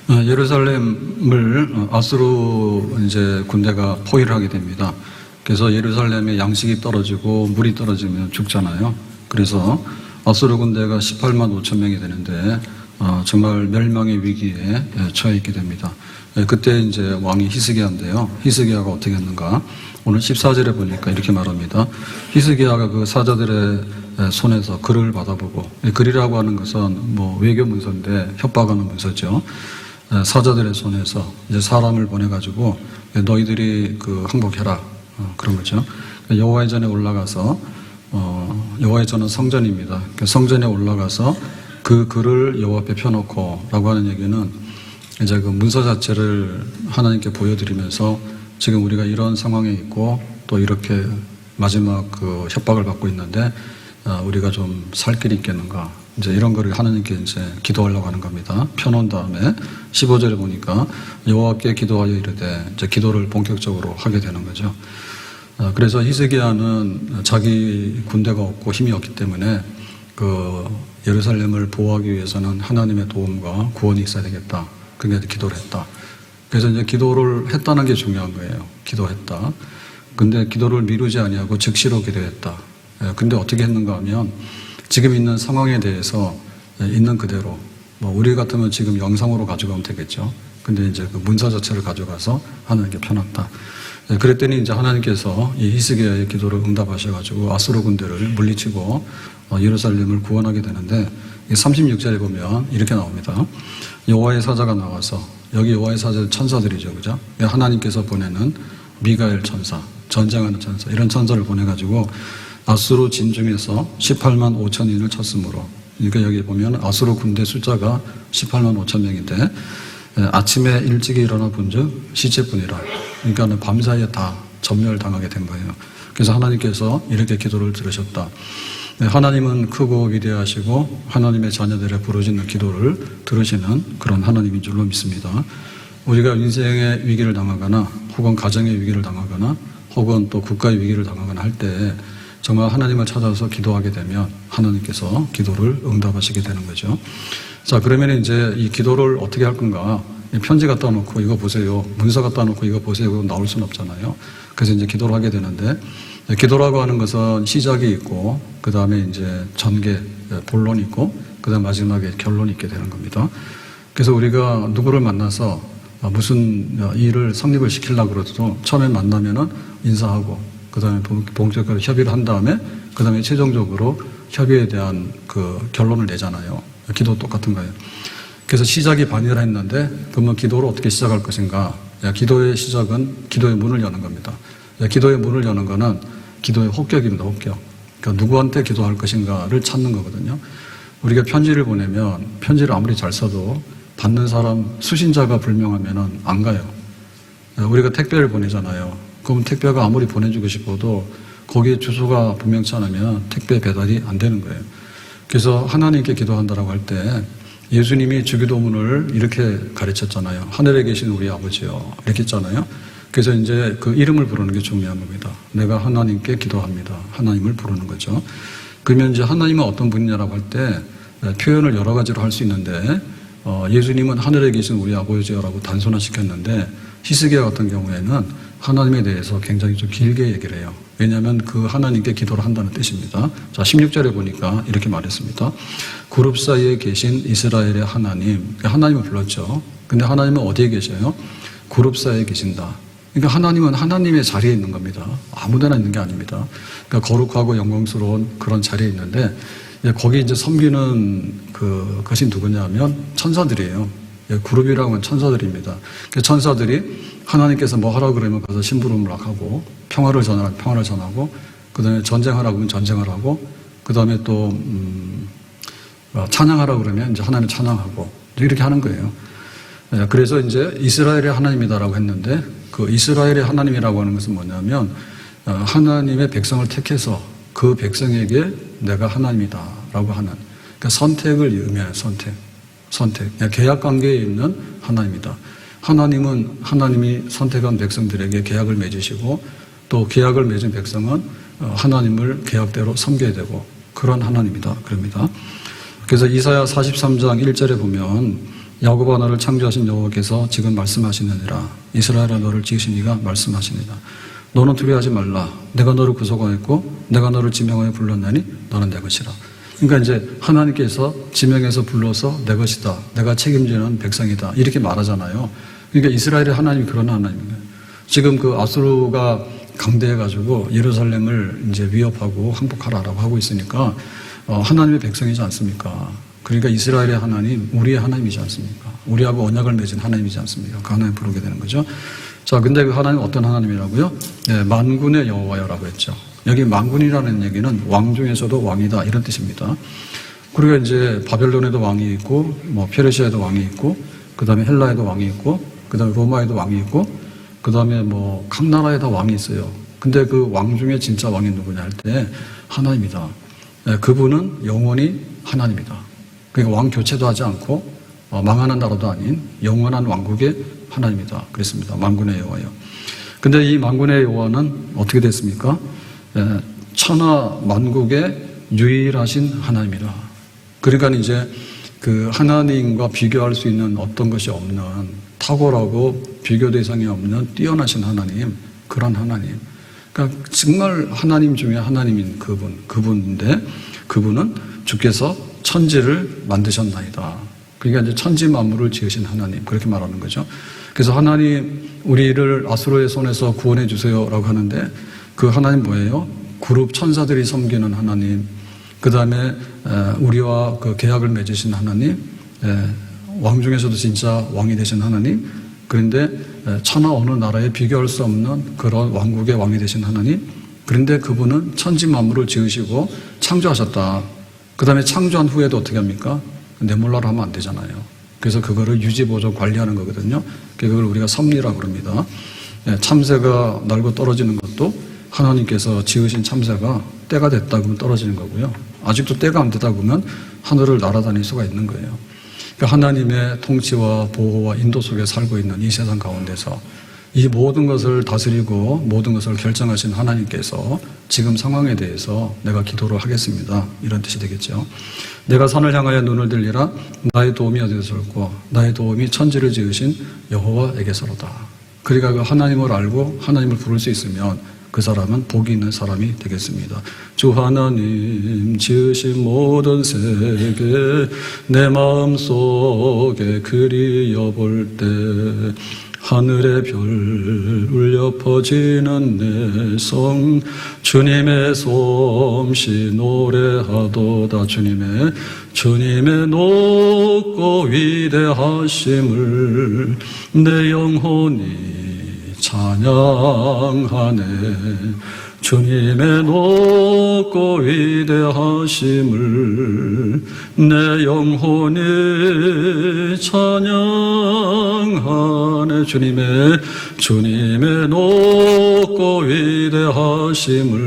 예루살렘을 아수르 이제 군대가 포위를 하게 됩니다. 그래서 예루살렘에 양식이 떨어지고 물이 떨어지면 죽잖아요. 그래서 아수르 군대가 18만 5천 명이 되는데 정말 멸망의 위기에 처해 있게 됩니다. 그때 이제 왕이 히스기야인데요. 히스기야가 어떻게 했는가? 오늘 14절에 보니까 이렇게 말합니다. 히스기야가 그 사자들의 손에서 글을 받아보고, 글이라고 하는 것은 뭐 외교 문서인데 협박하는 문서죠. 사자들의 손에서 이제 사람을 보내가지고 너희들이 그 항복해라, 그런 거죠. 여호와의 전에 올라가서 여호와의 전은 성전입니다. 성전에 올라가서 그 글을 여호와 앞에 펴놓고라고 하는 얘기는 이제 그 문서 자체를 하나님께 보여드리면서 지금 우리가 이런 상황에 있고 또 이렇게 마지막 그 협박을 받고 있는데 우리가 좀 살 길이 있겠는가, 이제 이런 거를 하나님께 이제 기도하려고 하는 겁니다. 펴놓은 다음에 15절에 보니까 여호와께 기도하여 이르되 이제 기도를 본격적으로 하게 되는 거죠. 그래서 히스기야는 자기 군대가 없고 힘이 없기 때문에 그 예루살렘을 보호하기 위해서는 하나님의 도움과 구원이 있어야 되겠다. 그게 기도를 했다. 그래서 이제 기도를 했다는 게 중요한 거예요. 기도했다. 근데 기도를 미루지 아니하고 즉시로 기도했다. 근데 어떻게 했는가 하면 지금 있는 상황에 대해서 있는 그대로, 뭐 우리 같으면 지금 영상으로 가져가면 되겠죠. 근데 이제 그 문서 자체를 가져가서 하나님께 펴놨다. 그랬더니 이제 하나님께서 이 히스기야의 기도를 응답하셔가지고 아수르 군대를 물리치고 예루살렘을 구원하게 되는데 36절에 보면 이렇게 나옵니다. 여호와의 사자가 나와서, 여기 여호와의 사자는 천사들이죠, 그죠? 하나님께서 보내는 미가엘 천사, 전쟁하는 천사, 이런 천사를 보내가지고 아수르 진중에서 18만 5천인을 쳤으므로, 그러니까 여기 보면 아수르 군대 숫자가 18만 5천 명인데 아침에 일찍이 일어나 본즉 시체뿐이라. 그러니까 밤사이에 다 전멸당하게 된 거예요. 그래서 하나님께서 이렇게 기도를 들으셨다. 하나님은 크고 위대하시고 하나님의 자녀들의 부르짖는 기도를 들으시는 그런 하나님인 줄로 믿습니다. 우리가 인생의 위기를 당하거나 혹은 가정의 위기를 당하거나 혹은 또 국가의 위기를 당하거나 할 때 정말 하나님을 찾아서 기도하게 되면 하나님께서 기도를 응답하시게 되는 거죠. 자, 그러면 이제 이 기도를 어떻게 할 건가? 편지 갖다 놓고 이거 보세요, 문서 갖다 놓고 이거 보세요, 나올 수는 없잖아요. 그래서 이제 기도를 하게 되는데, 기도라고 하는 것은 시작이 있고 그 다음에 이제 전개, 본론이 있고 그 다음 마지막에 결론이 있게 되는 겁니다. 그래서 우리가 누구를 만나서 무슨 일을 성립을 시키려고 그러도 처음에 만나면은 인사하고 그 다음에 본격적으로 협의를 한 다음에 그 다음에 최종적으로 협의에 대한 그 결론을 내잖아요. 기도 똑같은 거예요. 그래서 시작이 반이라 했는데 그러면 기도를 어떻게 시작할 것인가? 기도의 시작은 기도의 문을 여는 겁니다. 기도의 문을 여는 거는 기도의 혹격입니다. 혹격. 그러니까 누구한테 기도할 것인가를 찾는 거거든요. 우리가 편지를 보내면 편지를 아무리 잘 써도 받는 사람 수신자가 불명하면 안 가요. 우리가 택배를 보내잖아요. 그럼 택배가 아무리 보내주고 싶어도 거기에 주소가 분명치 않으면 택배 배달이 안 되는 거예요. 그래서 하나님께 기도한다라고 할 때 예수님이 주기도문을 이렇게 가르쳤잖아요. 하늘에 계신 우리 아버지요, 이렇게 했잖아요. 그래서 이제 그 이름을 부르는 게 중요한 겁니다. 내가 하나님께 기도합니다. 하나님을 부르는 거죠. 그러면 이제 하나님은 어떤 분이냐라고 할 때 표현을 여러 가지로 할 수 있는데 예수님은 하늘에 계신 우리 아버지요라고 단순화시켰는데 히스기야 같은 경우에는 하나님에 대해서 굉장히 좀 길게 얘기를 해요. 왜냐하면 그 하나님께 기도를 한다는 뜻입니다. 자, 16절에 보니까 이렇게 말했습니다. 그룹 사이에 계신 이스라엘의 하나님, 하나님을 불렀죠. 근데 하나님은 어디에 계셔요? 그룹 사이에 계신다. 그러니까 하나님은 하나님의 자리에 있는 겁니다. 아무데나 있는 게 아닙니다. 그러니까 거룩하고 영광스러운 그런 자리에 있는데 거기 이제 섬기는 그것이 누구냐면 천사들이에요. 그룹이라고 하면 천사들입니다. 천사들이 하나님께서 뭐 하라고 그러면 가서 심부름을 하고 평화를 전하고 그 다음에 전쟁하라고 하면 전쟁을 하고 그 다음에 또 찬양하라고 그러면 이제 하나님을 찬양하고 이렇게 하는 거예요. 그래서 이제 이스라엘의 하나님이다라고 했는데 그 이스라엘의 하나님이라고 하는 것은 뭐냐면 하나님의 백성을 택해서 그 백성에게 내가 하나님이다라고 하는, 그러니까 선택을 의미하는 선택. 계약 관계에 있는 하나님이다. 하나님은 하나님이 선택한 백성들에게 계약을 맺으시고 또 계약을 맺은 백성은 하나님을 계약대로 섬겨야 되고 그런 하나님이다. 그럽니다. 그래서 이사야 43장 1절에 보면 야곱아 너를 창조하신 여호와께서 지금 말씀하시느니라. 이스라엘아 너를 지으신 이가 말씀하시니라. 너는 두려워하지 말라. 내가 너를 구속하였고 내가 너를 지명하여 불렀나니 너는 내 것이라. 그러니까 이제 하나님께서 지명해서 불러서 내 것이다. 내가 책임지는 백성이다. 이렇게 말하잖아요. 그러니까 이스라엘의 하나님이 그런 하나님이에요. 지금 그 아수르가 강대해가지고 예루살렘을 이제 위협하고 항복하라라고 하고 있으니까 하나님의 백성이지 않습니까? 그러니까 이스라엘의 하나님, 우리의 하나님이지 않습니까? 우리하고 언약을 맺은 하나님이지 않습니까? 그 하나님 부르게 되는 거죠. 자, 근데 그 하나님 어떤 하나님이라고요? 네, 만군의 여호와여라고 했죠. 여기 만군이라는 얘기는 왕 중에서도 왕이다 이런 뜻입니다. 그리고 이제 바벨론에도 왕이 있고, 뭐 페르시아에도 왕이 있고, 그 다음에 헬라에도 왕이 있고, 그 다음에 로마에도 왕이 있고, 그 다음에 뭐 각 나라에 다 왕이 있어요. 근데 그 왕 중에 진짜 왕이 누구냐 할 때 하나님이다. 네, 그분은 영원히 하나님이다. 그러니까 왕 교체도 하지 않고 망하는 나라도 아닌 영원한 왕국의 하나님이다. 그랬습니다. 만군의 여호와요. 근데 이 만군의 여호와는 어떻게 됐습니까? 천하 만국의 유일하신 하나님이라. 그러니까 이제 그 하나님과 비교할 수 있는 어떤 것이 없는 탁월하고 비교 대상이 없는 뛰어나신 하나님, 그런 하나님. 그러니까 정말 하나님 중에 하나님인 그분인데 그분은 주께서 천지를 만드셨나이다. 그러니까 이제 천지 만물을 지으신 하나님, 그렇게 말하는 거죠. 그래서 하나님, 우리를 아수르의 손에서 구원해 주세요라고 하는데 그 하나님 뭐예요? 그룹 천사들이 섬기는 하나님, 그 다음에 우리와 그 계약을 맺으신 하나님, 왕 중에서도 진짜 왕이 되신 하나님, 그런데 천하 어느 나라에 비교할 수 없는 그런 왕국의 왕이 되신 하나님, 그런데 그분은 천지 만물을 지으시고 창조하셨다. 그 다음에 창조한 후에도 어떻게 합니까? 내몰라로 하면 안 되잖아요. 그래서 그거를 유지, 보존, 관리하는 거거든요. 그걸 우리가 섭리라고 그럽니다. 참새가 날고 떨어지는 것도 하나님께서 지으신 참새가 때가 됐다 그러면 떨어지는 거고요. 아직도 때가 안 되다 보면 하늘을 날아다닐 수가 있는 거예요. 그러니까 하나님의 통치와 보호와 인도 속에 살고 있는 이 세상 가운데서 이 모든 것을 다스리고 모든 것을 결정하신 하나님께서 지금 상황에 대해서 내가 기도를 하겠습니다. 이런 뜻이 되겠죠. 내가 산을 향하여 눈을 들리라. 나의 도움이 어디서 올고 나의 도움이 천지를 지으신 여호와에게서로다. 그러니까 그 하나님을 알고 하나님을 부를 수 있으면 그 사람은 복이 있는 사람이 되겠습니다. 주 하나님 지으신 모든 세계 내 마음속에 그리워 볼 때 하늘의 별 울려 퍼지는 내 성 주님의 솜씨 노래하도다. 주님의 높고 위대하심을 내 영혼이 찬양하네. 주님의 높고 위대하심을 내 영혼이 찬양하네. 주님의 높고 위대하심을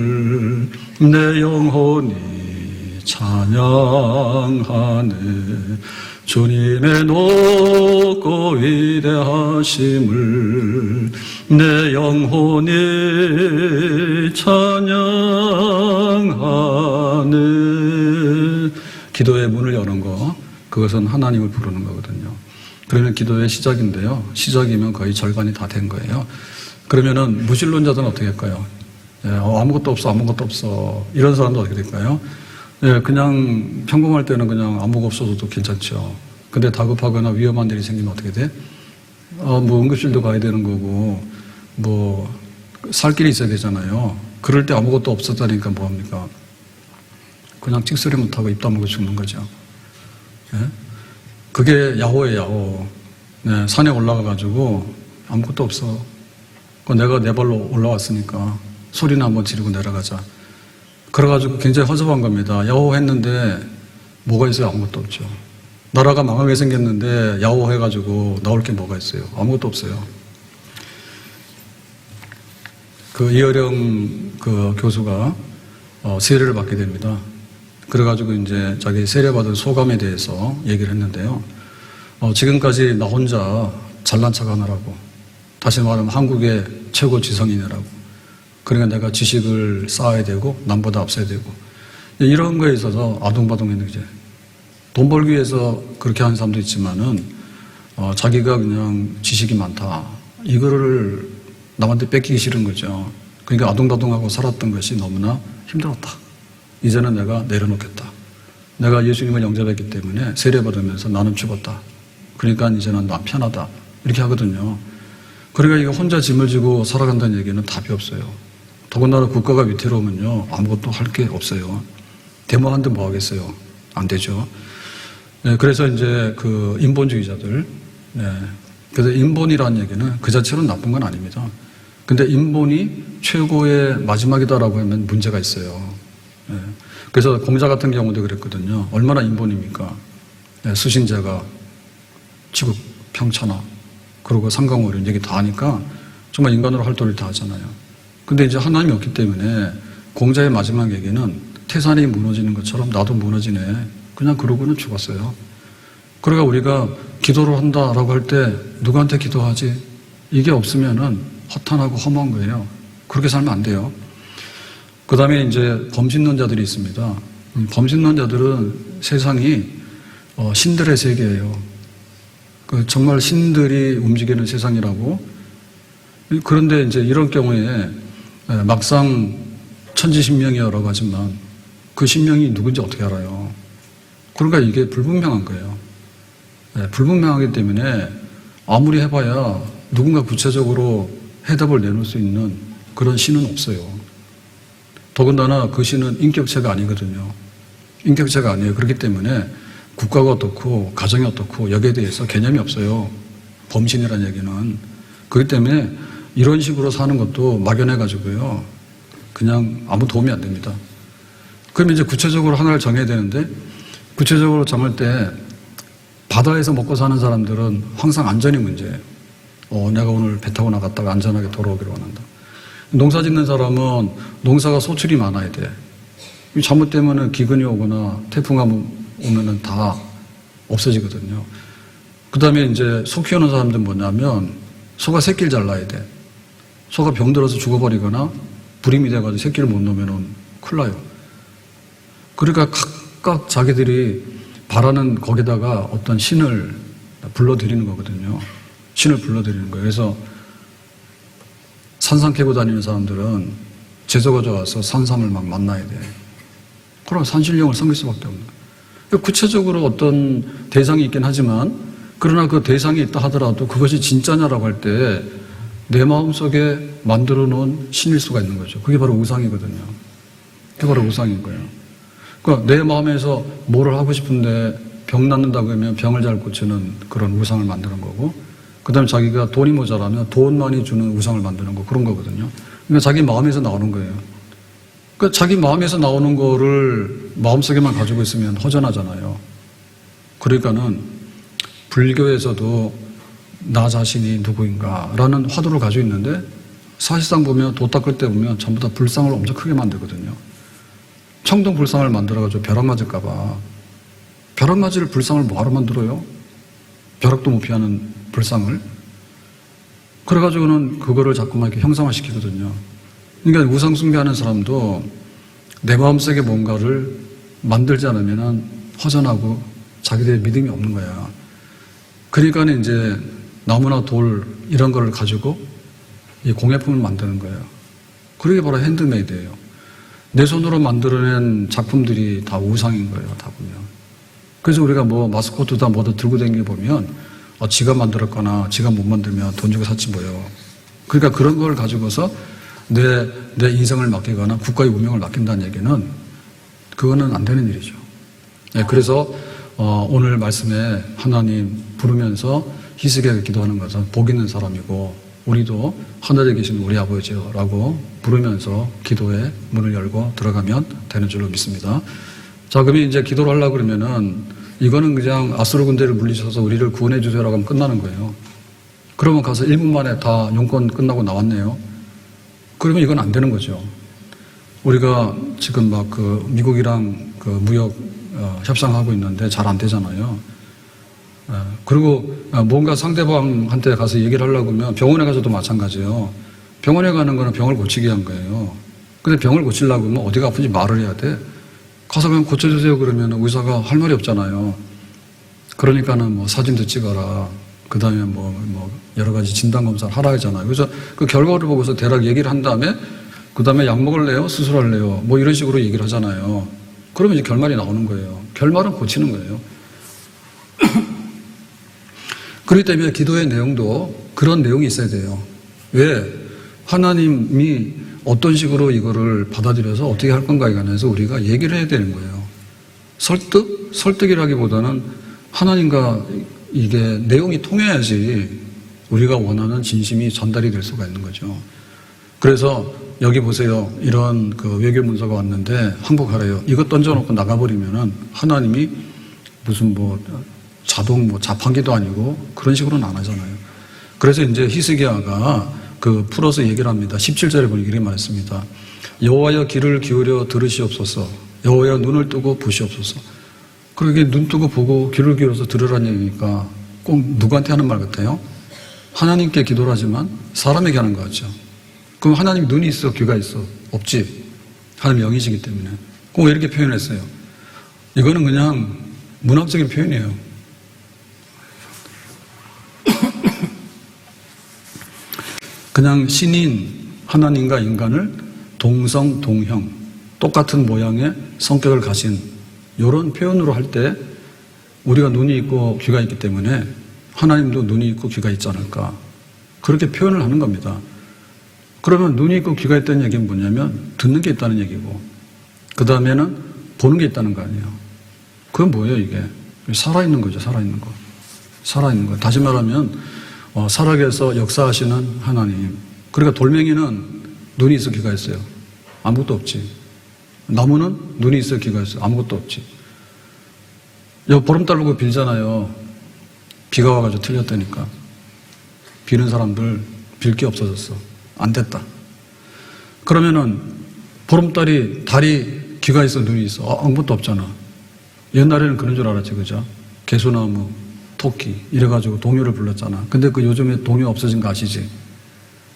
내 영혼이 찬양하네. 주님의 높고 위대하심을 내 영혼이 찬양하네. 기도의 문을 여는 거, 그것은 하나님을 부르는 거거든요. 그러면 기도의 시작인데요. 시작이면 거의 절반이 다 된 거예요. 그러면은 무신론자들은 어떻게 할까요? 아무것도 없어. 이런 사람도 어떻게 될까요? 그냥 평범할 때는 그냥 아무것도 없어도 괜찮죠. 근데 다급하거나 위험한 일이 생기면 어떻게 돼? 뭐 응급실도 가야 되는 거고, 뭐 살 길이 있어야 되잖아요. 그럴 때 아무것도 없었다니까 뭐합니까? 그냥 찍소리 못하고 입 다물고 죽는 거죠. 그게 야호예요, 야호. 산에 올라가가지고 아무것도 없어. 내가 내 발로 올라왔으니까 소리나 한번 지르고 내려가자. 그래가지고 굉장히 허접한 겁니다. 야호 했는데 뭐가 있어요? 아무것도 없죠. 나라가 망하게 생겼는데 야호 해가지고 나올 게 뭐가 있어요? 아무것도 없어요. 그 이어령 그 교수가 세례를 받게 됩니다. 그래가지고 이제 자기 세례받은 소감에 대해서 얘기를 했는데요. 지금까지 나 혼자 잘난 척 하느라고, 다시 말하면 한국의 최고 지성인이라고, 그러니까 내가 지식을 쌓아야 되고 남보다 앞서야 되고 이런 거에 있어서 아둥바둥 했는 거죠. 돈 벌기 위해서 그렇게 하는 사람도 있지만은 자기가 그냥 지식이 많다. 이거를 남한테 뺏기기 싫은 거죠. 그러니까 아동다동하고 살았던 것이 너무나 힘들었다. 이제는 내가 내려놓겠다. 내가 예수님을 영접했기 때문에 세례받으면서 나는 죽었다. 그러니까 이제는 난 편하다. 이렇게 하거든요. 그러니까 이거 혼자 짐을 지고 살아간다는 얘기는 답이 없어요. 더군다나 국가가 위태로우면요. 아무것도 할 게 없어요. 데모하는데 뭐 하겠어요. 안 되죠. 네, 그래서 이제 그 인본주의자들, 네. 그래서 인본이라는 얘기는 그 자체로는 나쁜 건 아닙니다. 근데 인본이 최고의 마지막이다라고 하면 문제가 있어요. 네. 그래서 공자 같은 경우도 그랬거든요. 얼마나 인본입니까? 네, 수신제가 지구 평천하, 그리고 상강오륜 얘기 다 하니까 정말 인간으로 할 도리를 다 하잖아요. 근데 이제 하나님이 없기 때문에 공자의 마지막 얘기는 태산이 무너지는 것처럼 나도 무너지네. 그냥 그러고는 죽었어요. 그러니까 우리가 기도를 한다라고 할 때 누구한테 기도하지? 이게 없으면은 허탄하고 험한 거예요. 그렇게 살면 안 돼요. 그 다음에 이제 범신론자들이 있습니다. 범신론자들은 세상이 신들의 세계예요. 정말 신들이 움직이는 세상이라고. 그런데 이제 이런 경우에 막상 천지신명이라고 하지만 그 신명이 누군지 어떻게 알아요? 그러니까 이게 불분명한 거예요. 불분명하기 때문에 아무리 해봐야 누군가 구체적으로 해답을 내놓을 수 있는 그런 신은 없어요. 더군다나 그 신은 인격체가 아니거든요. 인격체가 아니에요. 그렇기 때문에 국가가 어떻고 가정이 어떻고 여기에 대해서 개념이 없어요. 범신이라는 얘기는. 그렇기 때문에 이런 식으로 사는 것도 막연해가지고요. 그냥 아무 도움이 안 됩니다. 그럼 이제 구체적으로 하나를 정해야 되는데 구체적으로 정할 때 바다에서 먹고 사는 사람들은 항상 안전이 문제예요. 내가 오늘 배 타고 나갔다가 안전하게 돌아오기를 원한다. 농사 짓는 사람은 농사가 소출이 많아야 돼. 잘못되면 기근이 오거나 태풍이 오면은 다 없어지거든요. 그 다음에 이제 소 키우는 사람들은 뭐냐면 소가 새끼를 잘 낳아야 돼. 소가 병들어서 죽어버리거나 불임이 돼가지고 새끼를 못 놓으면 큰일 나요. 그러니까 각각 자기들이 바라는 거기다가 어떤 신을 불러들이는 거거든요. 신을 불러들이는 거예요. 그래서 산삼 캐고 다니는 사람들은 재수가 좋아서 산삼을 막 만나야 돼. 그럼 산신령을 섬길 수밖에 없는 거예요. 구체적으로 어떤 대상이 있긴 하지만 그러나 그 대상이 있다 하더라도 그것이 진짜냐라고 할 때 내 마음속에 만들어 놓은 신일 수가 있는 거죠. 그게 바로 우상이거든요. 그게 바로 우상인 거예요. 그러니까 내 마음에서 뭐를 하고 싶은데 병 낫는다고 하면 병을 잘 고치는 그런 우상을 만드는 거고 그 다음에 자기가 돈이 모자라면 돈 많이 주는 우상을 만드는 거 그런 거거든요. 그러니까 자기 마음에서 나오는 거예요. 그러니까 자기 마음에서 나오는 거를 마음속에만 가지고 있으면 허전하잖아요. 그러니까는 불교에서도 나 자신이 누구인가라는 화두를 가지고 있는데 사실상 보면 도 닦을 때 보면 전부 다 불상을 엄청 크게 만들거든요. 청동 불상을 만들어가지고 벼락 맞을까봐. 벼락 맞을 불상을 뭐하러 만들어요? 벼락도 못 피하는 불상을. 그래가지고는 그거를 자꾸만 이렇게 형상화시키거든요. 그러니까 우상 숭배하는 사람도 내 마음속에 뭔가를 만들지 않으면 허전하고 자기들의 믿음이 없는 거야. 그러니까 이제 나무나 돌 이런 거를 가지고 이 공예품을 만드는 거예요. 그게 바로 핸드메이드예요. 내 손으로 만들어낸 작품들이 다 우상인 거예요. 다 보면. 그래서 우리가 뭐 마스코트다 뭐다 들고 다니게 보면 지가 만들었거나 지가 못 만들면 돈 주고 샀지 뭐요. 그러니까 그런 걸 가지고서 내 인생을 맡기거나 국가의 운명을 맡긴다는 얘기는 그거는 안 되는 일이죠. 네, 그래서 오늘 말씀에 하나님 부르면서 희석에 기도하는 것은 복 있는 사람이고 우리도 하늘에 계신 우리 아버지라고 부르면서 기도의 문을 열고 들어가면 되는 줄로 믿습니다. 자, 그러면 이제 기도를 하려고 그러면은 이거는 그냥 아수르 군대를 물리쳐서 우리를 구원해 주세요라고 하면 끝나는 거예요. 그러면 가서 1분 만에 다 용건 끝나고 나왔네요. 그러면 이건 안 되는 거죠. 우리가 지금 막 그 미국이랑 그 무역 협상하고 있는데 잘 안 되잖아요. 그리고 뭔가 상대방한테 가서 얘기를 하려고 하면 병원에 가서도 마찬가지예요. 병원에 가는 거는 병을 고치기 위한 거예요. 근데 병을 고치려고 하면 어디가 아픈지 말을 해야 돼. 가서 그냥 고쳐주세요 그러면 의사가 할 말이 없잖아요. 그러니까는 뭐 사진도 찍어라. 그 다음에 여러 가지 진단검사를 하라 하잖아요. 그래서 그 결과를 보고서 대략 얘기를 한 다음에 그 다음에 약 먹을래요? 수술할래요? 뭐 이런 식으로 얘기를 하잖아요. 그러면 이제 결말이 나오는 거예요. 결말은 고치는 거예요. 그렇기 때문에 기도의 내용도 그런 내용이 있어야 돼요. 왜? 하나님이 어떤 식으로 이거를 받아들여서 어떻게 할 건가에 관해서 우리가 얘기를 해야 되는 거예요. 설득이라기보다는 하나님과 이게 내용이 통해야지 우리가 원하는 진심이 전달이 될 수가 있는 거죠. 그래서 여기 보세요. 이런 그 외교 문서가 왔는데 항복하래요. 이거 던져놓고 나가버리면은 하나님이 무슨 자동 자판기도 아니고 그런 식으로는 안 하잖아요. 그래서 이제 히스기야가 그 풀어서 얘기를 합니다. 17절에 보니 이렇게 말했습니다. 여호와여 귀를 기울여 들으시옵소서. 여호와여 눈을 뜨고 보시옵소서. 그러게 눈 뜨고 보고 귀를 기울여서 들으라는 얘기니까 꼭 누구한테 하는 말 같아요? 하나님께 기도를 하지만 사람에게 하는 것 같죠. 그럼 하나님 눈이 있어 귀가 있어? 없지. 하나님 영이시기 때문에. 꼭 이렇게 표현했어요. 이거는 그냥 문학적인 표현이에요. 그냥 신인 하나님과 인간을 동성 동형 똑같은 모양의 성격을 가진 이런 표현으로 할 때 우리가 눈이 있고 귀가 있기 때문에 하나님도 눈이 있고 귀가 있지 않을까 그렇게 표현을 하는 겁니다. 그러면 눈이 있고 귀가 있다는 얘기는 뭐냐면 듣는 게 있다는 얘기고 그 다음에는 보는 게 있다는 거 아니에요. 그건 뭐예요 이게? 살아있는 거죠. 살아있는 거. 살아있는 거. 다시 말하면 살아계서 역사하시는 하나님. 그러니까 돌멩이는 눈이 있어 귀가 있어요. 아무것도 없지. 나무는 눈이 있어 귀가 있어요. 아무것도 없지. 보름달 보고 빌잖아요. 비가 와가지고 틀렸다니까. 비는 사람들 빌 게 없어졌어. 안 됐다. 그러면은 달이 귀가 있어 눈이 있어. 아무것도 없잖아. 옛날에는 그런 줄 알았지 그죠? 개수나무 토끼 이래가지고 동요를 불렀잖아. 근데 그 요즘에 동요 없어진 거 아시지?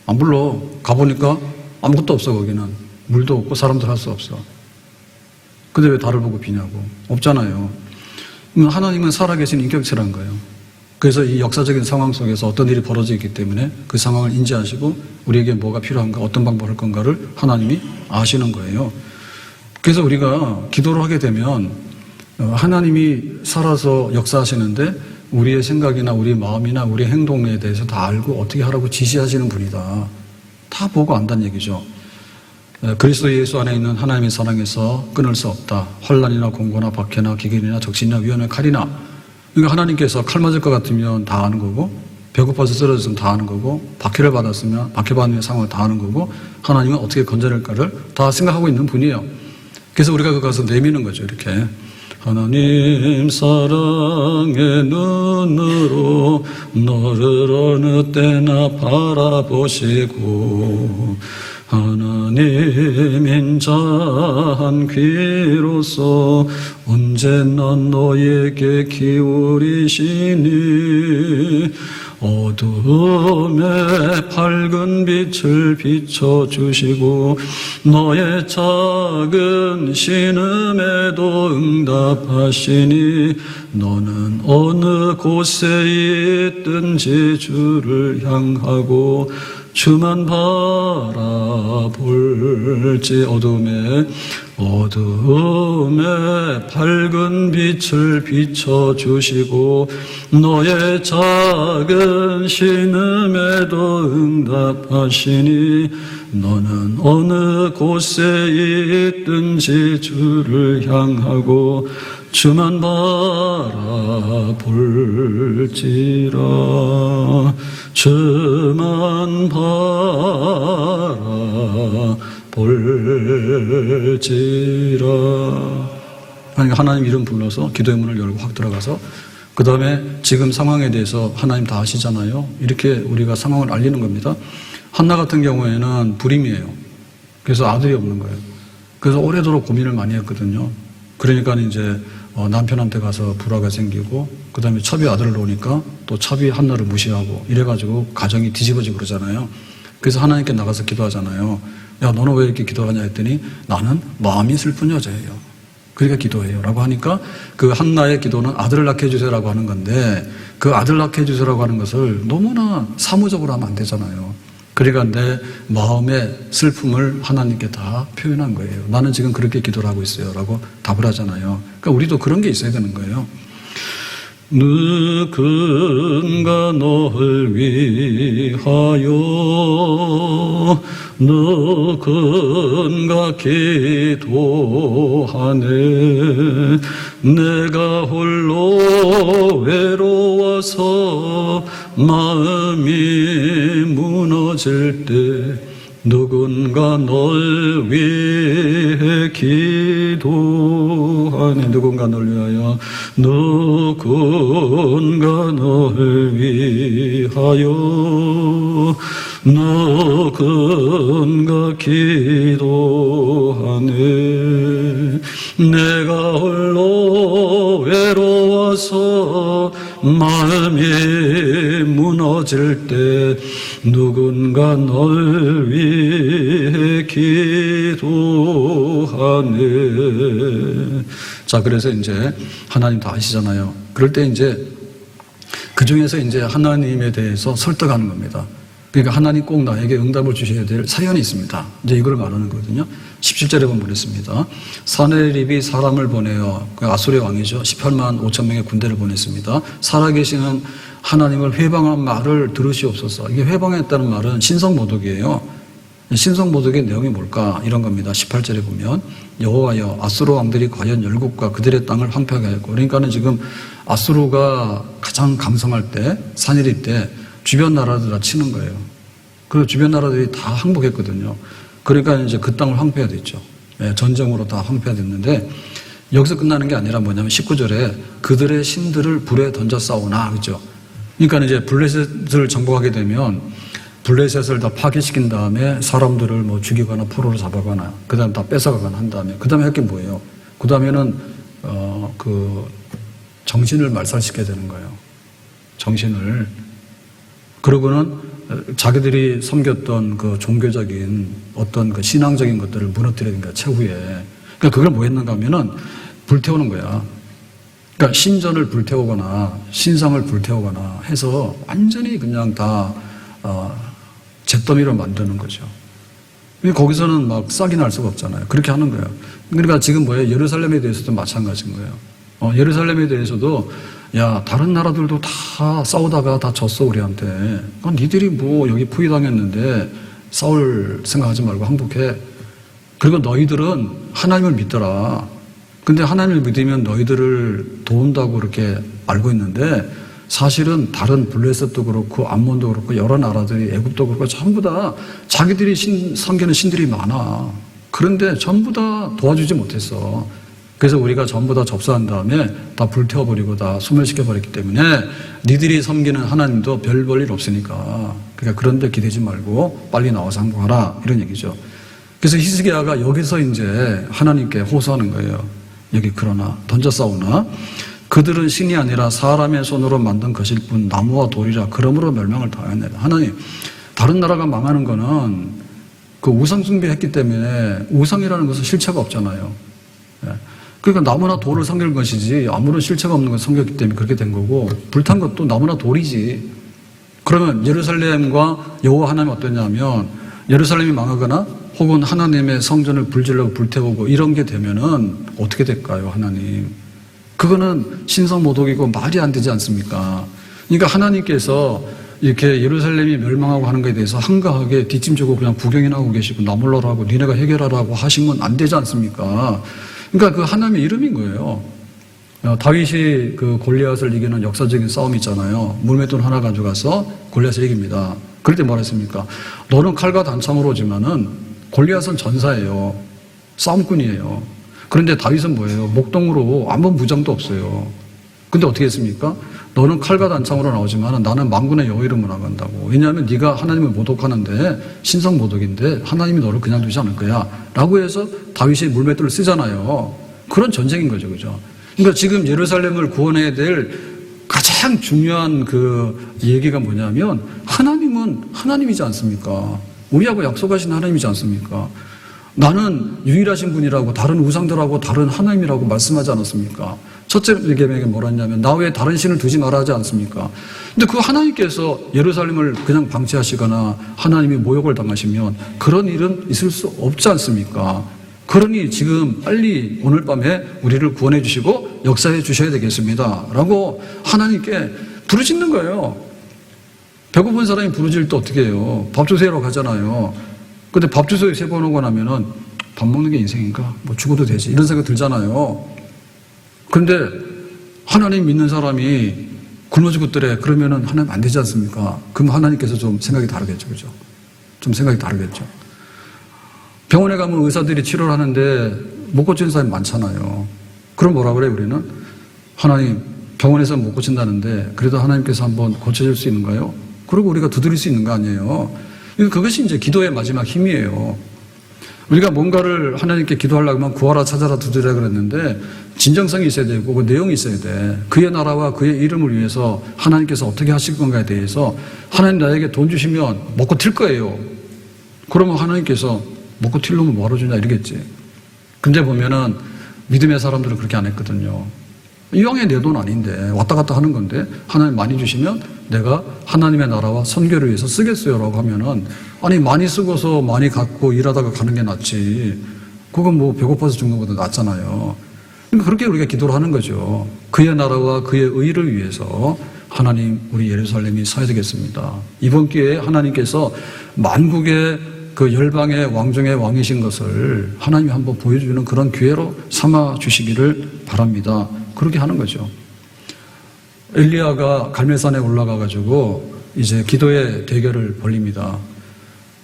안 불러. 가보니까 아무것도 없어. 거기는 물도 없고 사람도 할 수 없어. 근데 왜 달을 보고 비냐고. 없잖아요. 하나님은 살아계신 인격체란 거예요. 그래서 이 역사적인 상황 속에서 어떤 일이 벌어져 있기 때문에 그 상황을 인지하시고 우리에게 뭐가 필요한가 어떤 방법을 할 건가를 하나님이 아시는 거예요. 그래서 우리가 기도를 하게 되면 하나님이 살아서 역사하시는데 우리의 생각이나 우리 마음이나 우리 행동에 대해서 다 알고 어떻게 하라고 지시하시는 분이다. 다 보고 안다는 얘기죠. 그리스도 예수 안에 있는 하나님의 사랑에서 끊을 수 없다. 환난이나 공고나 박해나 기근이나 적신이나 위험이나 칼이나 그러니까 하나님께서 칼 맞을 것 같으면 다 아는 거고 배고파서 쓰러졌으면 다 아는 거고 박해를 받았으면 박해받는 상황을 다 아는 거고 하나님은 어떻게 건져낼까를 다 생각하고 있는 분이에요. 그래서 우리가 그 가서 내미는 거죠. 이렇게 하나님 사랑의 눈으로 너를 어느 때나 바라보시고 하나님 인자한 귀로서 언제나 너에게 기울이시니 어둠에 밝은 빛을 비춰주시고 너의 작은 신음에도 응답하시니 너는 어느 곳에 있든지 주를 향하고 주만 바라볼지 어둠에 밝은 빛을 비춰주시고 너의 작은 신음에도 응답하시니 너는 어느 곳에 있든지 주를 향하고 주만 바라볼지라 주만 바라볼지라. 그러니까 하나님 이름 불러서 기도의 문을 열고 확 들어가서 그 다음에 지금 상황에 대해서 하나님 다 아시잖아요. 이렇게 우리가 상황을 알리는 겁니다. 한나 같은 경우에는 불임이에요. 그래서 아들이 없는 거예요. 그래서 오래도록 고민을 많이 했거든요. 그러니까 이제 남편한테 가서 불화가 생기고 그 다음에 첩이 아들을 놓으니까 또 첩이 한나를 무시하고 이래가지고 가정이 뒤집어지고 그러잖아요. 그래서 하나님께 나가서 기도하잖아요. 야 너는 왜 이렇게 기도하냐 했더니 나는 마음이 슬픈 여자예요. 그러니까 기도해요 라고 하니까 그 한나의 기도는 아들을 낳게 해주세요 라고 하는 건데 그 아들 낳게 해주세요라고 하는 것을 너무나 사무적으로 하면 안 되잖아요. 그러니까 내 마음의 슬픔을 하나님께 다 표현한 거예요. 나는 지금 그렇게 기도를 하고 있어요 라고 답을 하잖아요. 그러니까 우리도 그런 게 있어야 되는 거예요. 누군가 너를 위하여 누군가 기도하네. 내가 홀로 외로워서 마음이 무너질 때 누군가 널 위해 기도하네. 누군가 널 위하여 누군가 널 위하여 누군가 기도하네. 내가 홀로 외로워서 마음이 무너질 때 누군가 널 위해 기도하네. 자, 그래서 이제 하나님 다 아시잖아요. 그럴 때 이제 그 중에서 이제 하나님에 대해서 설득하는 겁니다. 그러니까 하나님 꼭 나에게 응답을 주셔야 될 사연이 있습니다. 이제 이걸 말하는 거거든요. 17절에 보면 그랬습니다. 사네립이 사람을 보내어, 그 아수르의 왕이죠. 18만 5천 명의 군대를 보냈습니다. 살아계시는 하나님을 회방한 말을 들으시옵소서. 이게 회방했다는 말은 신성모독이에요. 신성모독의 내용이 뭘까? 이런 겁니다. 18절에 보면 여호와여 아수르 왕들이 과연 열국과 그들의 땅을 황폐하게 하였고, 그러니까는 지금 아수르가 가장 강성할 때, 사네립 때 주변 나라들 다 치는 거예요. 그 주변 나라들이 다 항복했거든요. 그러니까 이제 그 땅을 황폐화됐죠. 전쟁으로 다 황폐화됐는데 여기서 끝나는 게 아니라 뭐냐면 19절에 그들의 신들을 불에 던져 싸우나, 그죠? 그러니까 이제 블레셋을 정복하게 되면 블레셋을 다 파괴시킨 다음에 사람들을 뭐 죽이거나 포로로 잡아가나, 그 다음에 다 뺏어가거나 한 다음에, 그 다음에 할 게 뭐예요? 그 다음에는, 정신을 말살시켜야 되는 거예요. 정신을. 그러고는 자기들이 섬겼던 그 종교적인 어떤 그 신앙적인 것들을 무너뜨리는 거야, 최후에. 그러니까 그걸 뭐 했는가 하면은 불태우는 거야. 그러니까 신전을 불태우거나 신상을 불태우거나 해서 완전히 그냥 다, 잿더미로 만드는 거죠. 거기서는 막 싹이 날 수가 없잖아요. 그렇게 하는 거예요. 그러니까 지금 뭐예요? 예루살렘에 대해서도 마찬가지인 거예요. 예루살렘에 대해서도 야, 다른 나라들도 다 싸우다가 다 졌어, 우리한테. 니들이 뭐 여기 포위당했는데 싸울 생각하지 말고 항복해. 그리고 너희들은 하나님을 믿더라. 근데 하나님을 믿으면 너희들을 도운다고 그렇게 알고 있는데 사실은 다른 블레셋도 그렇고 암몬도 그렇고 여러 나라들이 애굽도 그렇고 전부 다 자기들이 섬기는 신들이 많아. 그런데 전부 다 도와주지 못했어. 그래서 우리가 전부 다 접수한 다음에 다 불태워버리고 다 소멸시켜버렸기 때문에 니들이 섬기는 하나님도 별 볼 일 없으니까, 그러니까 그런 데 기대지 말고 빨리 나와서 항복하라, 이런 얘기죠. 그래서 히스기야가 여기서 이제 하나님께 호소하는 거예요. 여기 그러나 던져 싸우나 그들은 신이 아니라 사람의 손으로 만든 것일 뿐 나무와 돌이라 그러므로 멸망을 당하였네. 하나님, 다른 나라가 망하는 거는 그 우상 숭배했기 때문에 우상이라는 것은 실체가 없잖아요. 그러니까 나무나 돌을 섬길 것이지 아무런 실체가 없는 것을 섬겼기 때문에 그렇게 된 거고, 불탄 것도 나무나 돌이지. 그러면 예루살렘과 여호와 하나님이 어떠냐면 예루살렘이 망하거나 혹은 하나님의 성전을 불질러고 불태우고 이런 게 되면은 어떻게 될까요, 하나님? 그거는 신성모독이고 말이 안 되지 않습니까? 그러니까 하나님께서 이렇게 예루살렘이 멸망하고 하는 것에 대해서 한가하게 뒷짐지고 그냥 구경이나 하고 계시고 나몰라라고 니네가 해결하라고 하신 건 안 되지 않습니까? 그러니까 그 하나님의 이름인 거예요. 다윗이 그 골리앗을 이기는 역사적인 싸움이 있잖아요. 물맷돌 하나 가져가서 골리앗을 이깁니다. 그럴 때 뭐라 했습니까? 너는 칼과 단창으로 오지만은 골리앗은 전사예요. 싸움꾼이에요. 그런데 다윗은 뭐예요? 목동으로 아무 무장도 없어요. 근데 어떻게 했습니까? 너는 칼과 단창으로 나오지만 나는 만군의 여호와 이름으로 나간다고. 왜냐하면 네가 하나님을 모독하는데 신성 모독인데 하나님이 너를 그냥 두지 않을 거야 라고 해서 다윗이 물맷돌을 쓰잖아요. 그런 전쟁인 거죠, 그죠? 그러니까 지금 예루살렘을 구원해야 될 가장 중요한 그 얘기가 뭐냐면 하나님은 하나님이지 않습니까? 우리하고 약속하신 하나님이지 않습니까? 나는 유일하신 분이라고 다른 우상들하고 다른 하나님이라고 말씀하지 않았습니까? 첫째 계명에 뭐라 했냐면 나 외에 다른 신을 두지 말아 하지 않습니까? 근데 그 하나님께서 예루살렘을 그냥 방치하시거나 하나님이 모욕을 당하시면 그런 일은 있을 수 없지 않습니까? 그러니 지금 빨리 오늘 밤에 우리를 구원해 주시고 역사해 주셔야 되겠습니다. 라고 하나님께 부르짖는 거예요. 배고픈 사람이 부르짖을 때 어떻게 해요? 밥 주세요라고 하잖아요. 근데 밥 주세요 3번 오고 나면은 밥 먹는 게 인생인가? 뭐 죽어도 되지. 이런 생각 들잖아요. 근데 하나님 믿는 사람이 굶어 죽었더래. 그러면은 하나님 안 되지 않습니까? 그럼 하나님께서 좀 생각이 다르겠죠. 그죠? 좀 생각이 다르겠죠. 병원에 가면 의사들이 치료를 하는데 못 고치는 사람이 많잖아요. 그럼 뭐라 그래요, 우리는? 하나님, 병원에서 못 고친다는데 그래도 하나님께서 한번 고쳐줄 수 있는가요? 그리고 우리가 두드릴 수 있는 거 아니에요? 그것이 이제 기도의 마지막 힘이에요. 우리가 뭔가를 하나님께 기도하려고 하면 구하라, 찾아라, 두드리라 그랬는데 진정성이 있어야 되고 그 내용이 있어야 돼. 그의 나라와 그의 이름을 위해서 하나님께서 어떻게 하실 건가에 대해서 하나님 나에게 돈 주시면 먹고 튈 거예요. 그러면 하나님께서 먹고 튈 놈을 뭐하러 주냐 이러겠지. 근데 보면은 믿음의 사람들은 그렇게 안 했거든요. 이왕에 내 돈 아닌데 왔다 갔다 하는 건데 하나님 많이 주시면 내가 하나님의 나라와 선교를 위해서 쓰겠어요 라고 하면은 아니 많이 쓰고서 많이 갖고 일하다가 가는 게 낫지. 그건 뭐 배고파서 죽는 것보다 낫잖아요. 그러니까 그렇게 우리가 기도를 하는 거죠. 그의 나라와 그의 의를 위해서 하나님 우리 예루살렘이 서야 되겠습니다. 이번 기회에 하나님께서 만국의 그 열방의 왕중의 왕이신 것을 하나님이 한번 보여주는 그런 기회로 삼아 주시기를 바랍니다. 그렇게 하는 거죠. 엘리야가 갈멜산에 올라가 가지고 이제 기도의 대결을 벌립니다.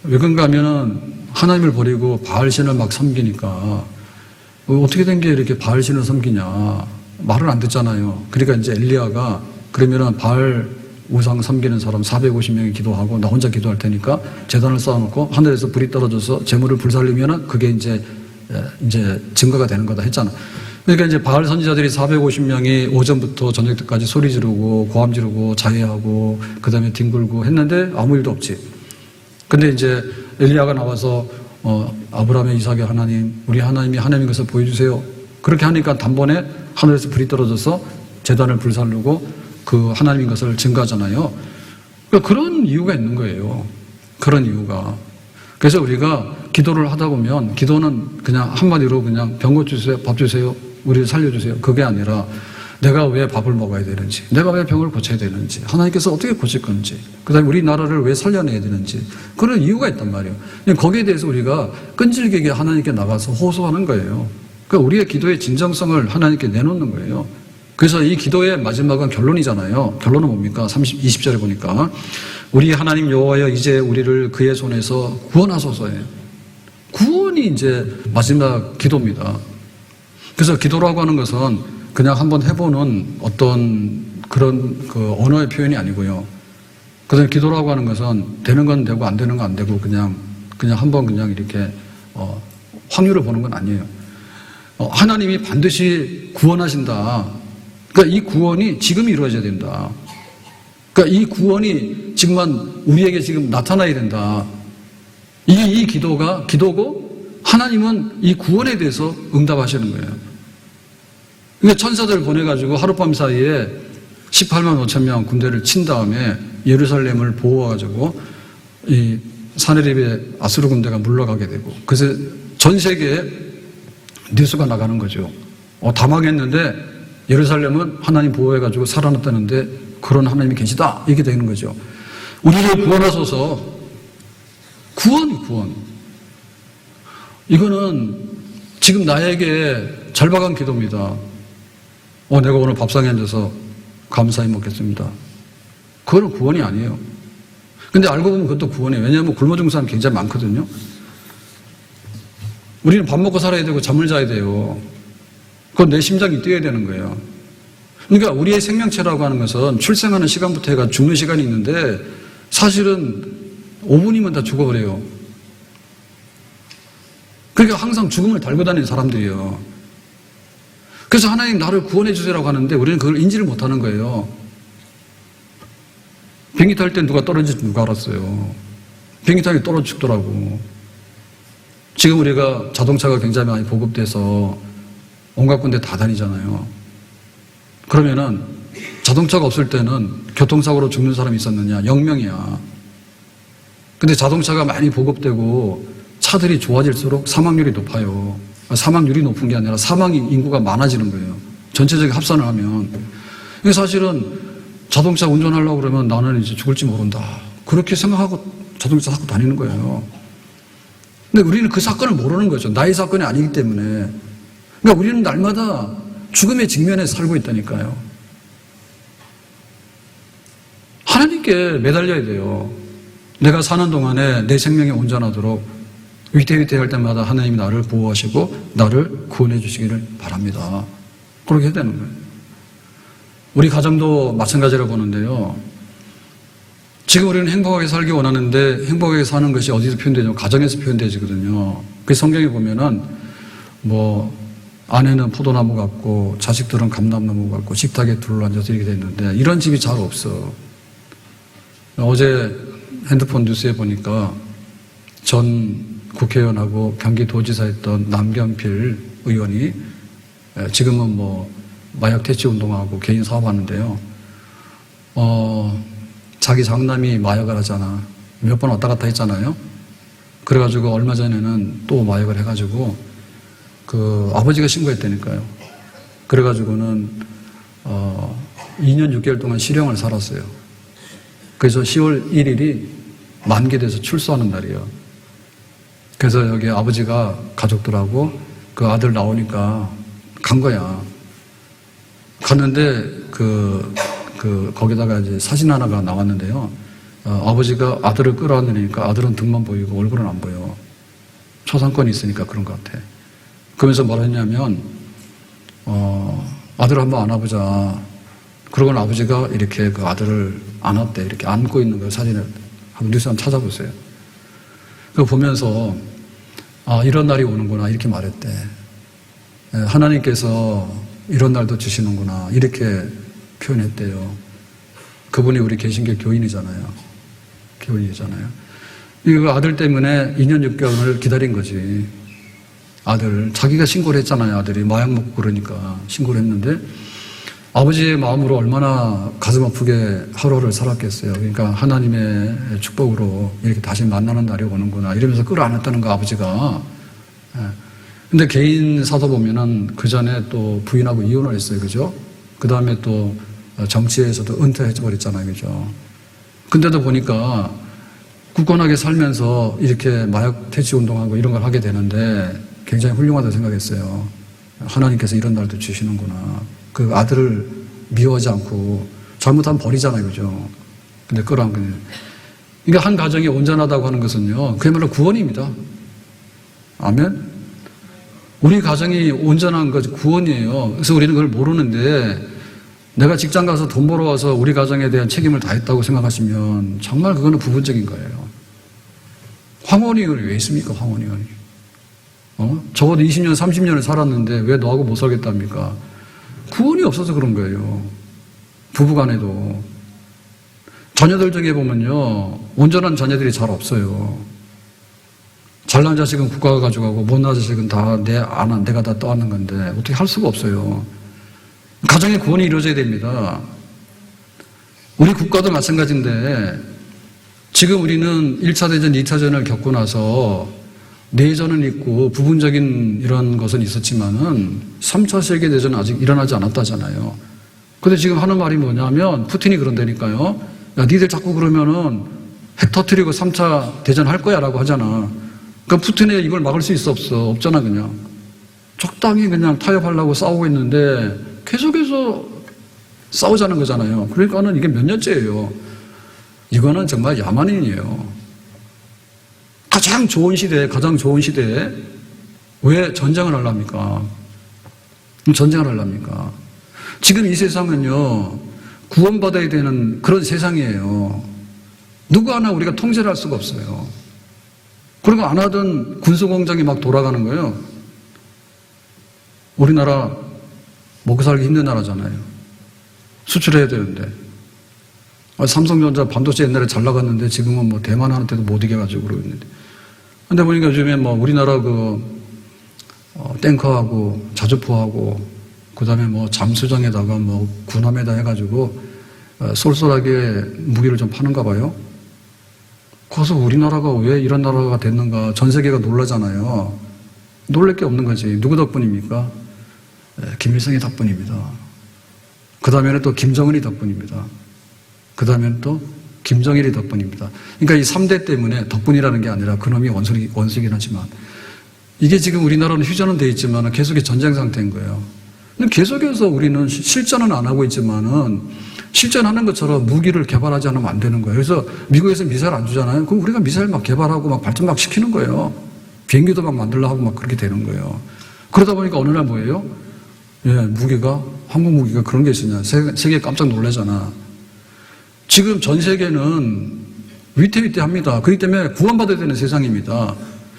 왜 그런가 하면은 하나님을 버리고 바알신을 막 섬기니까 어떻게 된 게 이렇게 바알신을 섬기냐 말을 안 듣잖아요. 그러니까 이제 엘리야가 그러면은 바알 우상 섬기는 사람 450명이 기도하고 나 혼자 기도할 테니까 제단을 쌓아놓고 하늘에서 불이 떨어져서 재물을 불살리면은 그게 이제 증거가 되는 거다 했잖아. 그러니까 이제 바알 선지자들이 450명이 오전부터 저녁 때까지 소리 지르고 고함 지르고 자해하고 그 다음에 뒹굴고 했는데 아무 일도 없지. 근데 이제 엘리야가 나와서 아브라함의 이삭의 하나님, 우리 하나님이 하나님인 것을 보여주세요. 그렇게 하니까 단번에 하늘에서 불이 떨어져서 제단을 불살르고 그 하나님인 것을 증거하잖아요. 그러니까 그런 이유가 있는 거예요. 그런 이유가. 그래서 우리가 기도를 하다 보면 기도는 그냥 한마디로 그냥 병 고쳐주세요, 밥 주세요, 우리를 살려주세요. 그게 아니라 내가 왜 밥을 먹어야 되는지, 내가 왜 병을 고쳐야 되는지, 하나님께서 어떻게 고칠 건지, 그 다음에 우리 나라를 왜 살려내야 되는지 그런 이유가 있단 말이에요. 거기에 대해서 우리가 끈질기게 하나님께 나가서 호소하는 거예요. 그러니까 우리의 기도의 진정성을 하나님께 내놓는 거예요. 그래서 이 기도의 마지막은 결론이잖아요. 결론은 뭡니까? 20절에 보니까 우리 하나님 여호와여 이제 우리를 그의 손에서 구원하소서예요. 구원이 이제 마지막 기도입니다. 그래서 기도라고 하는 것은 그냥 한번 해보는 어떤 그런 그 언어의 표현이 아니고요. 그다음에 기도라고 하는 것은 되는 건 되고 안 되는 건 안 되고 그냥 한번 그냥 이렇게 확률을 보는 건 아니에요. 하나님이 반드시 구원하신다. 그러니까 이 구원이 지금 이루어져야 된다. 그러니까 이 구원이 지금만 우리에게 지금 나타나야 된다. 이 기도가 기도고 하나님은 이 구원에 대해서 응답하시는 거예요. 그러니까 천사들 보내가지고 하룻밤 사이에 18만 5천 명 군대를 친 다음에 예루살렘을 보호해가지고 이 사네립의 아수르 군대가 물러가게 되고 그래서 전 세계에 뉴스가 나가는 거죠. 다 망했는데 예루살렘은 하나님 보호해가지고 살아났다는데 그런 하나님이 계시다. 이게 되는 거죠. 우리를 구원하소서. 구원. 이거는 지금 나에게 절박한 기도입니다. 내가 오늘 밥상에 앉아서 감사히 먹겠습니다. 그거는 구원이 아니에요. 근데 알고 보면 그것도 구원이에요. 왜냐하면 굶어 죽는 사람이 굉장히 많거든요. 우리는 밥 먹고 살아야 되고 잠을 자야 돼요. 그건 내 심장이 뛰어야 되는 거예요. 그러니까 우리의 생명체라고 하는 것은 출생하는 시간부터 해가 죽는 시간이 있는데 사실은 5분이면 다 죽어버려요. 그러니까 항상 죽음을 달고 다니는 사람들이에요. 그래서 하나님 나를 구원해 주세요라고 하는데 우리는 그걸 인지를 못하는 거예요. 비행기 탈 때 누가 떨어질지 누가 알았어요. 비행기 타기 떨어져 죽더라고. 지금 우리가 자동차가 굉장히 많이 보급돼서 온갖 군데 다 다니잖아요. 그러면은 자동차가 없을 때는 교통사고로 죽는 사람이 있었느냐? 0명이야. 근데 자동차가 많이 보급되고 차들이 좋아질수록 사망률이 높아요. 사망률이 높은 게 아니라 사망 인구가 많아지는 거예요. 전체적인 합산을 하면. 이게 사실은 자동차 운전하려고 그러면 나는 이제 죽을지 모른다. 그렇게 생각하고 자동차 타고 다니는 거예요. 근데 우리는 그 사건을 모르는 거죠. 나의 사건이 아니기 때문에. 그러니까 우리는 날마다 죽음의 직면에 살고 있다니까요. 하나님께 매달려야 돼요. 내가 사는 동안에 내 생명이 온전하도록 위태위태할 때마다 하나님이 나를 보호하시고 나를 구원해 주시기를 바랍니다. 그렇게 해야 되는 거예요. 우리 가정도 마찬가지라고 보는데요. 지금 우리는 행복하게 살기 원하는데 행복하게 사는 것이 어디서 표현되냐면 가정에서 표현되지거든요. 그 성경에 보면은 아내는 포도나무 같고 자식들은 감람나무 같고 식탁에 둘러앉아서 이렇게 돼 있는데 이런 집이 잘 없어. 어제 핸드폰 뉴스에 보니까 전 국회의원하고 경기도지사였던 남경필 의원이 지금은 마약 퇴치 운동하고 개인 사업하는데요. 자기 장남이 마약을 하잖아. 몇 번 왔다 갔다 했잖아요. 그래가지고 얼마 전에는 또 마약을 해가지고 그 아버지가 신고했다니까요. 그래가지고는 2년 6개월 동안 실형을 살았어요. 그래서 10월 1일이 만기 돼서 출소하는 날이에요. 그래서 여기 아버지가 가족들하고 그 아들 나오니까 간 거야. 갔는데 거기다가 이제 사진 하나가 나왔는데요. 아버지가 아들을 끌어안으니까 아들은 등만 보이고 얼굴은 안 보여. 초상권이 있으니까 그런 것 같아. 그러면서 뭐라 했냐면, 아들을 한번 안아보자. 그러고는 아버지가 이렇게 그 아들을 안았대. 이렇게 안고 있는 거 사진을 한번 뉴스 한번 찾아보세요. 그거 보면서, 이런 날이 오는구나. 이렇게 말했대. 하나님께서 이런 날도 주시는구나. 이렇게 표현했대요. 그분이 우리 개신교 교인이잖아요. 교인이잖아요. 그 아들 때문에 2년 6개월을 기다린 거지. 아들. 자기가 신고를 했잖아요. 아들이 마약 먹고 그러니까 신고를 했는데 아버지의 마음으로 얼마나 가슴 아프게 하루를 살았겠어요. 그러니까 하나님의 축복으로 이렇게 다시 만나는 날이 오는구나. 이러면서 끌어안았다는 거 아버지가. 근데 개인 사도 보면은 그 전에 또 부인하고 이혼을 했어요. 그죠? 그 다음에 또 정치에서도 은퇴해버렸잖아요. 그죠? 근데도 보니까 굳건하게 살면서 이렇게 마약 퇴치 운동하고 이런 걸 하게 되는데 굉장히 훌륭하다고 생각했어요. 하나님께서 이런 날도 주시는구나. 그 아들을 미워하지 않고 잘못하면 버리잖아요. 그죠? 근데 끌어안 거예요. 그러니까 한 가정이 온전하다고 하는 것은요. 그야말로 구원입니다. 아멘? 우리 가정이 온전한 것이 구원이에요. 그래서 우리는 그걸 모르는데 내가 직장 가서 돈 벌어와서 우리 가정에 대한 책임을 다했다고 생각하시면 정말 그거는 부분적인 거예요. 황혼이혼이 왜 있습니까? 황혼이혼이. 적어도 20년, 30년을 살았는데 왜 너하고 못 살겠답니까? 구원이 없어서 그런 거예요. 부부간에도. 자녀들 중에 보면요. 온전한 자녀들이 잘 없어요. 잘난 자식은 국가가 가져가고 못난 자식은 다 내가 다 떠안는 건데 어떻게 할 수가 없어요. 가정의 구원이 이루어져야 됩니다. 우리 국가도 마찬가지인데 지금 우리는 1차 대전, 2차 대전을 겪고 나서 내전은 있고 부분적인 이런 것은 있었지만은 3차 세계대전은 아직 일어나지 않았다잖아요. 근데 지금 하는 말이 뭐냐면 푸틴이 그런다니까요. 야, 니들 자꾸 그러면은 핵 터뜨리고 3차 대전 할 거야 라고 하잖아. 그러니까 푸틴이 이걸 막을 수 있어 없어? 없잖아 그냥. 적당히 그냥 타협하려고 싸우고 있는데 계속해서 싸우자는 거잖아요. 그러니까는 이게 몇 년째예요. 이거는 정말 야만인이에요. 가장 좋은 시대에 왜 전쟁을 하려합니까? 전쟁을 하려합니까? 지금 이 세상은요, 구원받아야 되는 그런 세상이에요. 누구 하나 우리가 통제를 할 수가 없어요. 그리고 안 하던 군수공장이 막 돌아가는 거예요. 우리나라 먹고 살기 힘든 나라잖아요. 수출해야 되는데. 삼성전자 반도체 옛날에 잘 나갔는데 지금은 뭐 대만한테도 못 이겨가지고 그러고 있는데. 근데 보니까 요즘에 뭐 우리나라 탱커하고 자주포하고 그다음에 뭐 잠수정에다가 뭐 군함에다 해가지고 쏠쏠하게 무기를 좀 파는가 봐요. 그래서 우리나라가 왜 이런 나라가 됐는가 전 세계가 놀라잖아요. 놀랄 게 없는 거지. 누구 덕분입니까? 김일성이 덕분입니다. 그 다음에는 또 김정은이 덕분입니다. 그 다음에는 또 김정일이 덕분입니다. 그러니까 이 3대 때문에 덕분이라는 게 아니라 그놈이 원수이긴 하지만 이게 지금 우리나라는 휴전은 돼 있지만 계속의 전쟁 상태인 거예요. 근데 계속해서 우리는 실전은 안 하고 있지만은 실전하는 것처럼 무기를 개발하지 않으면 안 되는 거예요. 그래서 미국에서 미사일 안 주잖아요. 그럼 우리가 미사일 막 개발하고 막 발전 막 시키는 거예요. 비행기도 막 만들려고 하고 막 그렇게 되는 거예요. 그러다 보니까 어느 날 뭐예요? 무기가, 한국 무기가 그런 게 있으냐. 세계 깜짝 놀라잖아. 지금 전 세계는 위태위태합니다. 그렇기 때문에 구원받아야 되는 세상입니다.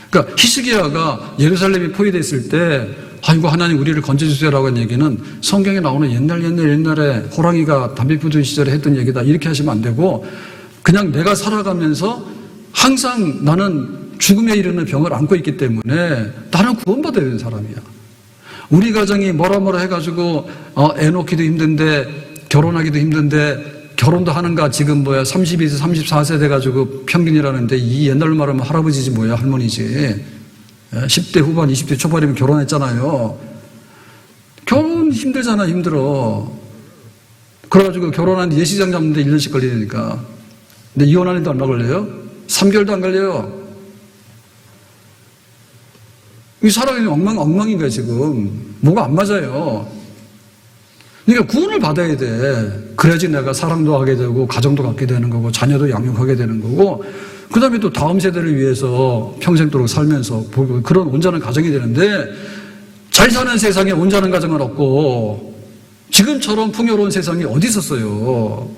그러니까 히스기야가 예루살렘이 포위됐을 때 아이고 하나님 우리를 건져주세요라고 한 얘기는 성경에 나오는 옛날에 호랑이가 담배 피우던 시절에 했던 얘기다 이렇게 하시면 안 되고 그냥 내가 살아가면서 항상 나는 죽음에 이르는 병을 안고 있기 때문에 나는 구원받아야 되는 사람이야. 우리 가정이 뭐라 해가지고 애 놓기도 힘든데 결혼하기도 힘든데 결혼도 하는가 지금 32세 34세 돼가지고 평균이라는데 이 옛날로 말하면 할아버지지 뭐야 할머니지. 10대 후반 20대 초반이면 결혼했잖아요. 결혼 힘들잖아 힘들어. 그래가지고 결혼한 예시장 잡는데 1년씩 걸리니까. 근데 이혼하는데 얼마 걸려요? 3개월도 안 걸려요. 이 사람이 엉망인 거야 지금. 뭐가 안 맞아요. 그러니까 구원을 받아야 돼. 그래야지 내가 사랑도 하게 되고 가정도 갖게 되는 거고 자녀도 양육하게 되는 거고 그 다음에 또 다음 세대를 위해서 평생도록 살면서 그런 온전한 가정이 되는데 잘 사는 세상에 온전한 가정은 없고 지금처럼 풍요로운 세상이 어디 있었어요.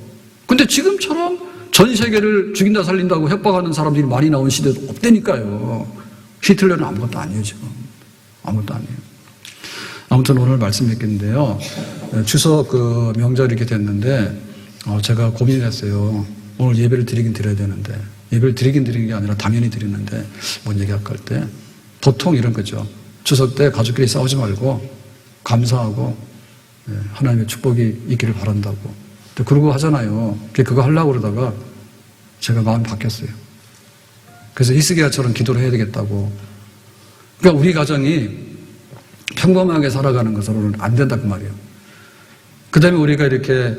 근데 지금처럼 전 세계를 죽인다 살린다고 협박하는 사람들이 많이 나온 시대도 없다니까요. 히틀러는 아무것도 아니에요 지금. 아무것도 아니에요. 아무튼 오늘 말씀드렸는데요. 추석 명절 이렇게 됐는데 제가 고민을 했어요. 오늘 예배를 드리긴 드려야 되는데 예배를 드리긴 드리는 게 아니라 당연히 드리는데 뭔 얘기할까 할 때 보통 이런 거죠. 추석 때 가족끼리 싸우지 말고 감사하고 하나님의 축복이 있기를 바란다고 그러고 하잖아요. 그거 하려고 그러다가 제가 마음이 바뀌었어요. 그래서 히스기야처럼 기도를 해야 되겠다고. 그러니까 우리 가정이 평범하게 살아가는 것으로는 안 된다 그 말이에요. 그 다음에 우리가 이렇게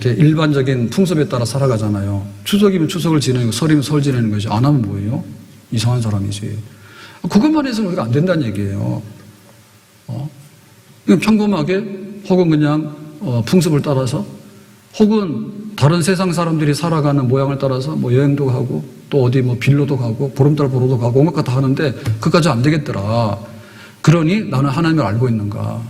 일반적인 풍습에 따라 살아가잖아요. 추석이면 추석을 지내고 설이면 설 지내는 거지. 안 하면 뭐예요? 이상한 사람이지. 그것만 해서는 우리가 안 된다는 얘기예요. 평범하게 혹은 그냥 풍습을 따라서 혹은 다른 세상 사람들이 살아가는 모양을 따라서 여행도 가고 또 어디 빌로도 가고 보름달 보러도 가고 온갖 거 다 하는데 그까지 안 되겠더라. 그러니 나는 하나님을 알고 있는가?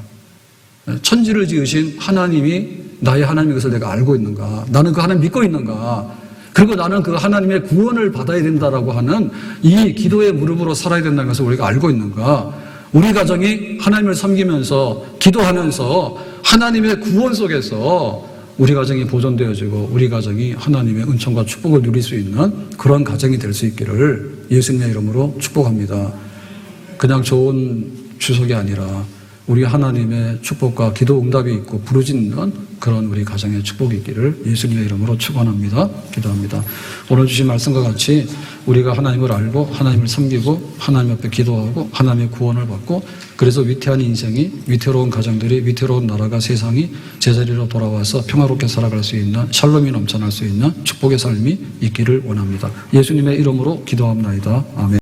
천지를 지으신 하나님이 나의 하나님인 것을 내가 알고 있는가? 나는 그 하나님 믿고 있는가? 그리고 나는 그 하나님의 구원을 받아야 된다라고 하는 이 기도의 무릎으로 살아야 된다는 것을 우리가 알고 있는가? 우리 가정이 하나님을 섬기면서 기도하면서 하나님의 구원 속에서 우리 가정이 보존되어지고 우리 가정이 하나님의 은총과 축복을 누릴 수 있는 그런 가정이 될 수 있기를 예수님의 이름으로 축복합니다. 그냥 좋은 추석이 아니라 우리 하나님의 축복과 기도 응답이 있고 부르짖는 그런 우리 가정의 축복이 있기를 예수님의 이름으로 축원합니다. 기도합니다. 오늘 주신 말씀과 같이 우리가 하나님을 알고 하나님을 섬기고 하나님 앞에 기도하고 하나님의 구원을 받고 그래서 위태한 인생이 위태로운 가정들이 위태로운 나라가 세상이 제자리로 돌아와서 평화롭게 살아갈 수 있는 샬롬이 넘쳐날 수 있는 축복의 삶이 있기를 원합니다. 예수님의 이름으로 기도합나이다. 아멘.